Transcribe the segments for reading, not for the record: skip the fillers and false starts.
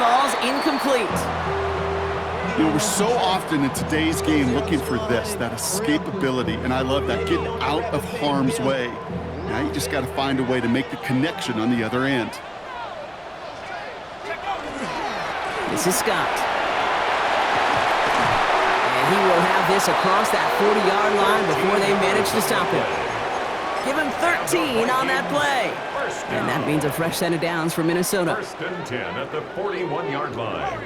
falls incomplete. You know, we're so often in today's game looking for this, that escapability, and I love that, getting out of harm's way. Now you just got to find a way to make the connection on the other end. This is Scott. And he will have this across that 40-yard line before they manage to stop him. Give him 13 on that play. And that means a fresh set of downs for Minnesota. First and 10 at the 41-yard line.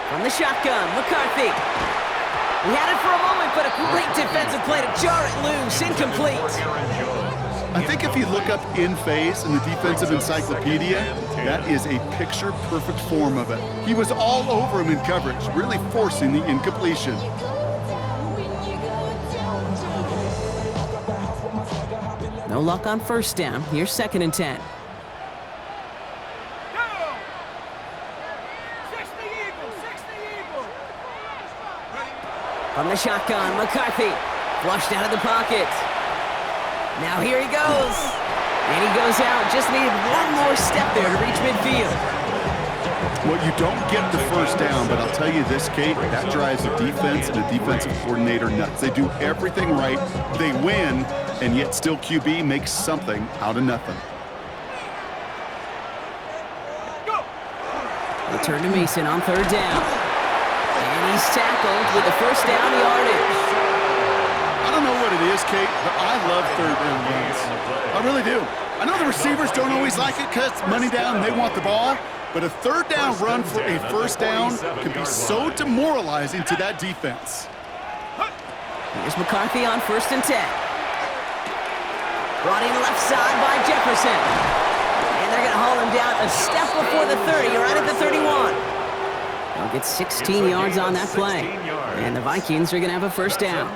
From the shotgun, McCarthy. He had it for a moment, but a great defensive play to jar it loose. Incomplete. I think if you look up in phase in the defensive encyclopedia, that is a picture-perfect form of it. He was all over him in coverage, really forcing the incompletion. No luck on first down. Here's 2nd and 10. From the shotgun, McCarthy. Flushed out of the pocket. Now here he goes. And he goes out. Just needed one more step there to reach midfield. Well, you don't get the first down, but I'll tell you this, Kate, that drives the defense and the defensive coordinator nuts. They do everything right. They win, and yet still QB makes something out of nothing. Return to Mason on 3rd down. And he's tackled with the first down yardage. I don't know what it is, Kate, but I love 3rd down runs. I really do. I know the receivers don't always like it because it's money down and they want the ball, but a 3rd down run for a first down can be so demoralizing to that defense. Here's McCarthy on 1st and 10. Brought in left side by Jefferson. And they're going to haul him down a step before the 30, right at the 31. They'll get 16 yards on that play. And the Vikings are going to have a first down.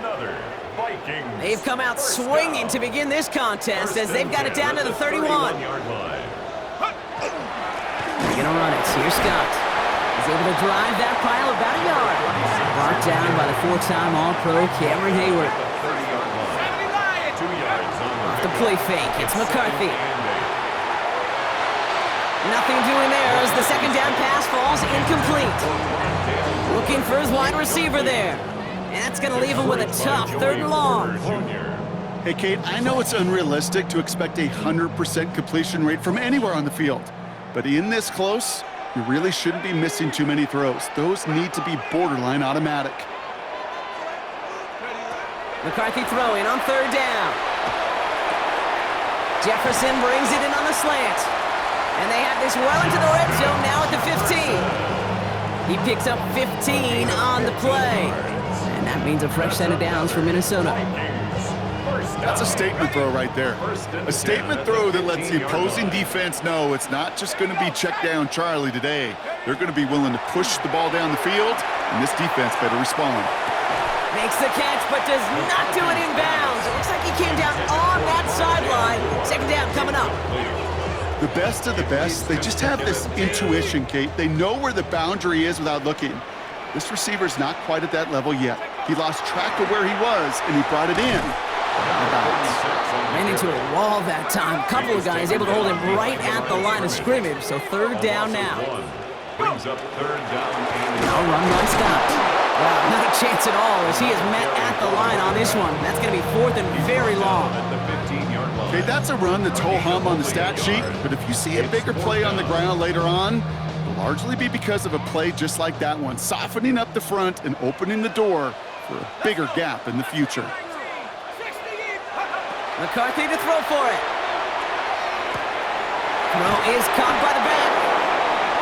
They've come out swinging to begin this contest as they've got it down to the 31. They're going to run it. Here's Scott. He's able to drive that pile about a yard. Brought down by the 4-time All-Pro Cameron Hayward. Off the play fake. It's McCarthy. Nothing doing there as the 2nd down pass falls incomplete. Looking for his wide receiver there. And that's going to leave him with a tough 3rd and long. Hey, Kate, I know it's unrealistic to expect a 100% completion rate from anywhere on the field. But in this close, you really shouldn't be missing too many throws. Those need to be borderline automatic. McCarthy throwing on 3rd down. Jefferson brings it in on the slant. And they have this well into the red zone now at the 15. He picks up 15 on the play. And that means a fresh set of downs for Minnesota. That's a statement throw right there. A statement throw that lets the opposing defense know it's not just going to be check down Charlie today. They're going to be willing to push the ball down the field, and this defense better respond. Makes the catch, but does not do it in bounds. It looks like he came down on that sideline. 2nd down coming up. The best of the best, they just have this intuition, Kate. They know where the boundary is without looking. This receiver's not quite at that level yet. He lost track of where he was, and he brought it in. Ran into a wall that time. A couple of guys able to hold him right at the line of scrimmage, so 3rd down now. Brings up 3rd down. No run by Scott. Well, not a chance at all as he is met at the line on this one. That's going to be 4th and very long. Okay, that's a run that's ho-hum on the stat sheet, but if you see a bigger play on the ground later on, it'll largely be because of a play just like that one, softening up the front and opening the door for a bigger gap in the future. McCarthy to throw for it. Throw is caught by the back.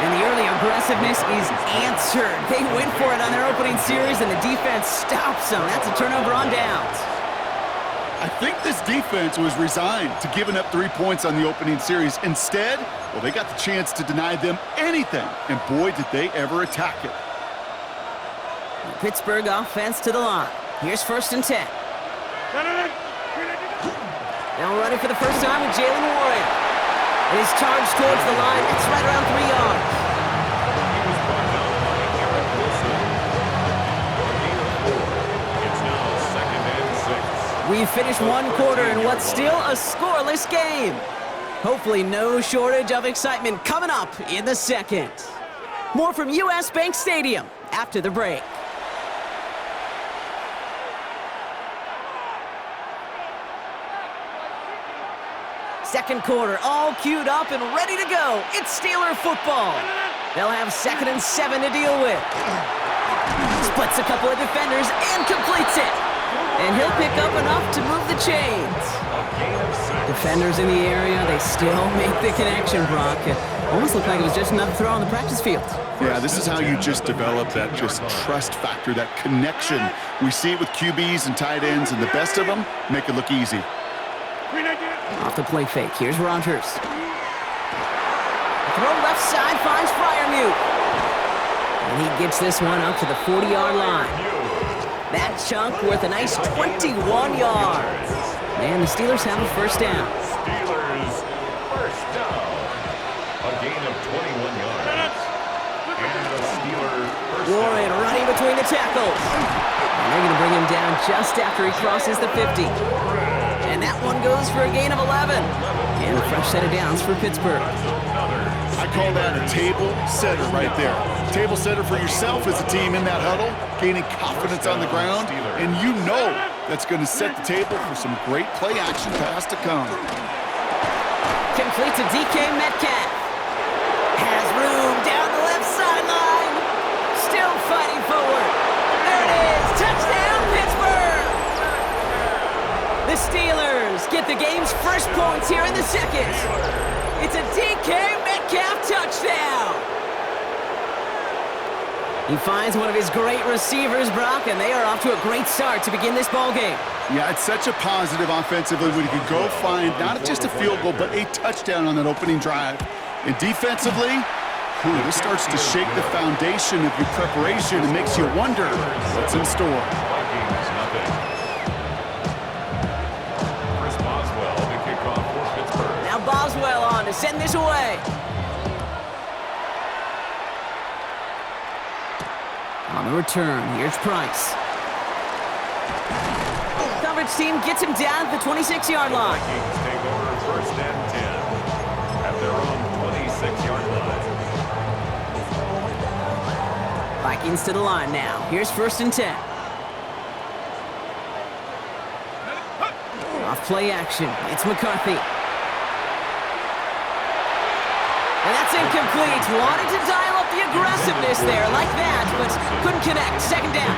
And the early aggressiveness is answered. They went for it on their opening series, and the defense stops them. That's a turnover on downs. I think this defense was resigned to giving up 3 points on the opening series. Instead, well, they got the chance to deny them anything, and boy, did they ever attack it. The Pittsburgh offense to the line. Here's 1st and 10. Now running for the first time with Jalen Warren. And he's charged towards the line. It's right around 3 yards. It's now 2nd and We've finished one quarter in what's still a scoreless game. Hopefully no shortage of excitement coming up in the second. More from US Bank Stadium after the break. Second quarter, all queued up and ready to go. It's Steeler football. They'll have 2nd and 7 to deal with. Splits a couple of defenders and completes it. And he'll pick up enough to move the chains. Defenders in the area, they still make the connection, Brock. It almost looked like it was just another throw on the practice field. Yeah, this is how you just develop that just trust factor, that connection. We see it with QBs and tight ends, and the best of them make it look easy. Off the play fake, here's Rodgers. Throw left side, finds Freiermuth. And he gets this one up to the 40-yard line. That chunk worth a nice 21 yards. And the Steelers have a first down. Steelers first down. A gain of 21 yards. And the Steelers first Warren down. running between the tackles. And they're going to bring him down just after he crosses the 50. And that one goes for a gain of 11. And a fresh set of downs for Pittsburgh. I call that a table setter right there. Table setter for yourself as a team in that huddle, gaining confidence on the ground, and you know that's going to set the table for some great play-action pass to come. Complete to DK Metcalf. Has room down the left sideline. Still fighting forward. There it is. Touchdown, Pittsburgh! The Steelers get the game's first points here in the second. It's a DK Metcalf touchdown. He finds one of his great receivers, Brock, and they are off to a great start to begin this ball game. Yeah, it's such a positive offensively when you can go find not just a field goal, but a touchdown on that opening drive. And defensively, this starts to shake the foundation of your preparation and makes you wonder what's in store. Vikings, nothing. Chris Boswell, the kickoff for Pittsburgh. Now Boswell on to send this away. On the return, here's Price. Coverage team gets him down at the 26-yard line. Vikings take over first and 10 at their own 26-yard line. Vikings to the line now. Here's first and 10. Off play action. It's McCarthy. And that's incomplete. Wanted to dial up the aggressiveness there like that, but couldn't connect. Second down.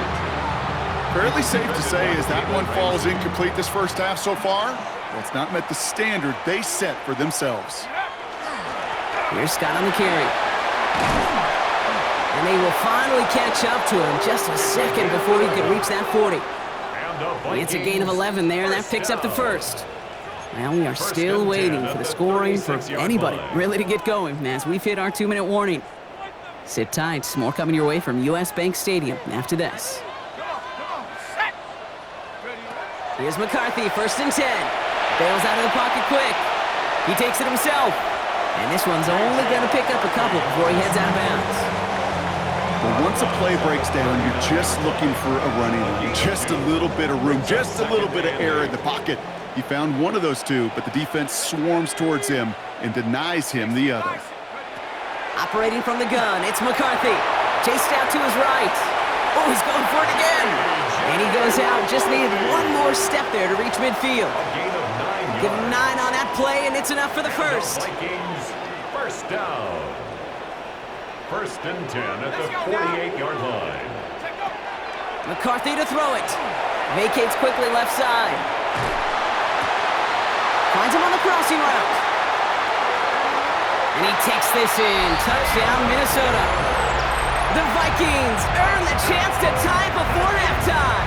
Fairly safe to say as that one falls incomplete this first half so far, well, it's not met the standard they set for themselves. Here's Scott on the carry. And they will finally catch up to him just a second before he can reach that 40. It's a gain of 11 there, and that picks up the first. Well, we are still waiting for the scoring for anybody really to get going as we've hit our 2-minute warning. Sit tight. More coming your way from US Bank Stadium after this. Here's McCarthy, first and 10. Bails out of the pocket quick. He takes it himself. And this one's only going to pick up a couple before he heads out of bounds. Well, once a play breaks down, you're just looking for a running lane. Just a little bit of room, just a little bit of air in the pocket. He found one of those two, but the defense swarms towards him and denies him the other. Operating from the gun, it's McCarthy. Chased out to his right. Oh, he's going for it again. And he goes out. Just needed one more step there to reach midfield. Gain of 9 Give him 9 on that play, and it's enough for the first. Vikings first down. First and 10 at the 48-yard line. McCarthy to throw it. Vacates quickly left side. Finds him on the crossing route. And he takes this in. Touchdown, Minnesota. The Vikings earn the chance to tie before halftime.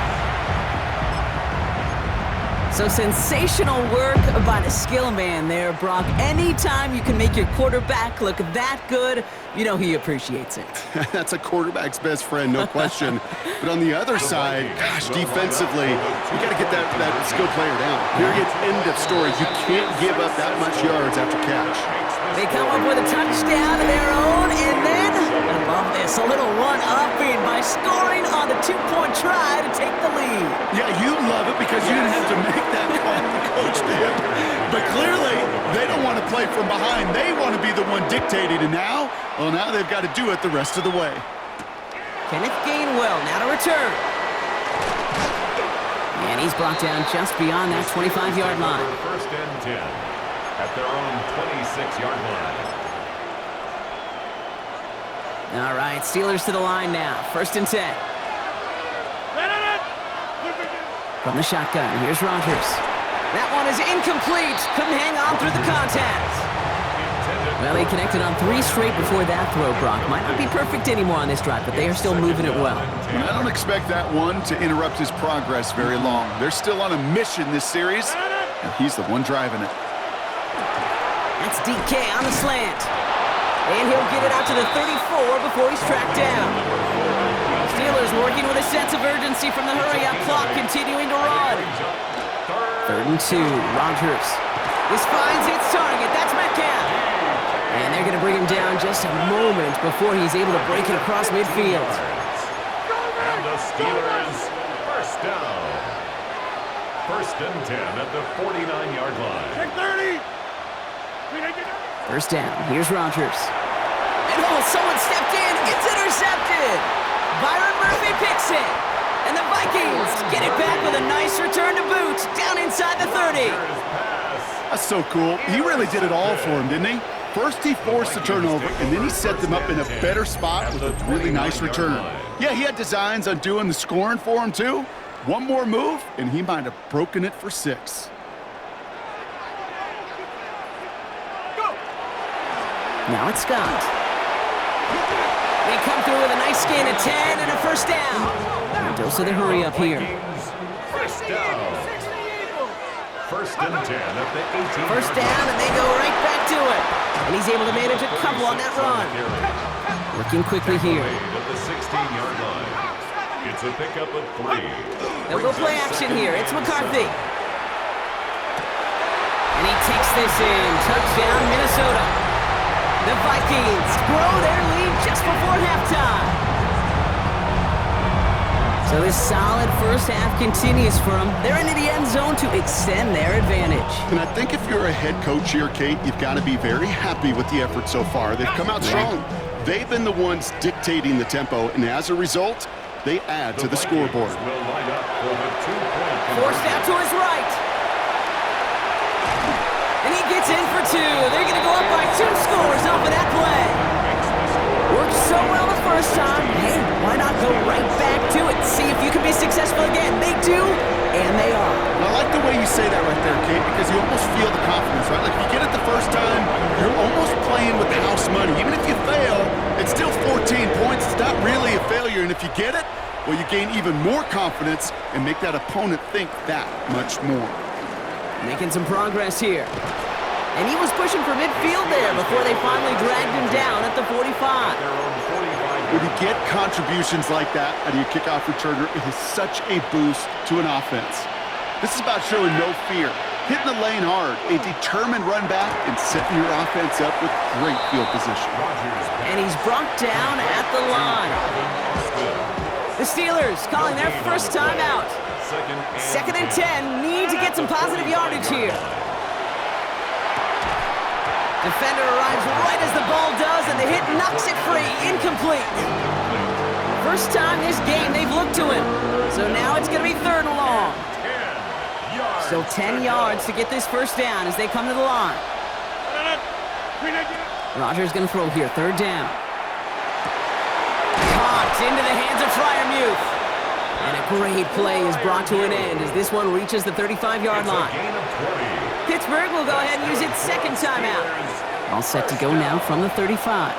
So sensational work by the skill man there, Brock. Anytime you can make your quarterback look that good, you know he appreciates it. That's a quarterback's best friend, no question. But on the other side, gosh, defensively, you got to get that skilled player down. Period, end of story. You can't give up that much yards after catch. They come up with a touchdown of their own, and then I love this. A little one-upping by scoring on the two-point try to take the lead. Yeah, you love it because you didn't have to make that call, the coach did. But clearly, they don't want to play from behind. They want to be the one dictating. And now, well, now they've got to do it the rest of the way. Kenneth Gainwell now to return. And he's brought down just beyond that 25-yard line. First and 10 at their own 26-yard line. All right, Steelers to the line now. First and 10. From the shotgun, here's Rodgers. That one is incomplete. Couldn't hang on through the contact. Well, he connected on 3 straight before that throw, Brock. Might not be perfect anymore on this drive, but they are still moving it well. And I don't expect that one to interrupt his progress very long. They're still on a mission this series, and he's the one driving it. That's DK on the slant. And he'll get it out to the 34 before he's tracked down. Steelers working with a sense of urgency from the hurry-up clock, continuing to run. 3rd and 2, Rodgers. This finds its target. That's Metcalf. And they're going to bring him down just a moment before he's able to break it across midfield. And the Steelers first down. First and 10 at the 49-yard line. 30. First down. Here's Rodgers. And someone stepped in. It's intercepted. Byron Murphy picks it. And the Vikings get it back with a nice return to boot down inside the 30. That's so cool. He really did it all for him, didn't he? First he forced the turnover, and then he set them up in a better spot with a really nice return. Yeah, he had designs on doing the scoring for him, too. One more move, and he might have broken it for 6. Now it's Scott. They come through with a nice gain of 10 and a first down. And dose of the hurry up here. First down. First and 10 at the 18. First down, and they go right back to it. And he's able to manage a couple on that run. Working quickly here. At the 16-yard line. It's a pickup of 3. They'll go play action here. It's McCarthy. And he takes this in. Touchdown, Minnesota. The Vikings grow their lead just before halftime. So this solid first half continues for them. They're into the end zone to extend their advantage. And I think if you're a head coach here, Kate, you've got to be very happy with the effort so far. They've come out strong. They've been the ones dictating the tempo, and as a result, they add to the scoreboard. Forced out to his right. And he gets in for 2. They're going to go up by 2 scores off of that play. Worked so well the first time. Hey, why not go right back to it? See if you can be successful again. They do, and they are. I like the way you say that right there, Kate, because you almost feel the confidence, right? Like if you get it the first time, you're almost playing with house money. Even if you fail, it's still 14 points. It's not really a failure. And if you get it, well, you gain even more confidence and make that opponent think that much more. Making some progress here. And he was pushing for midfield there before they finally dragged him down at the 45. When you get contributions like that out of your kickoff returner, it is such a boost to an offense. This is about showing no fear, hitting the lane hard, a determined run back, and setting your offense up with great field position. And he's brought down at the line. The Steelers calling their first time out. 2nd and 10, need to get some positive yardage here. Defender arrives right as the ball does, and the hit knocks it free. Incomplete. First time this game they've looked to him. So now it's going to be 3rd and long. Still 10 yards to get this first down as they come to the line. Rodgers going to throw here. 3rd down. Caught into the hands of Freiermuth. And a great play is brought to an end as this one reaches the 35-yard line. Pittsburgh will go ahead and use its 2nd timeout. All set to go now from the 35.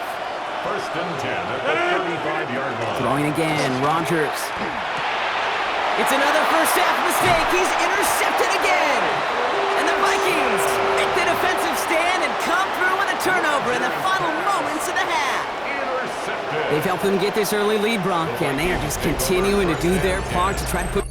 First and 10 at the 35-yard line. Throwing again, Rodgers. It's another first half mistake. He's intercepted again. And the Vikings make the defensive stand and come through with a turnover in the final moments of the half. They've helped them get this early lead, Brock, and they are just continuing to do their part to try to put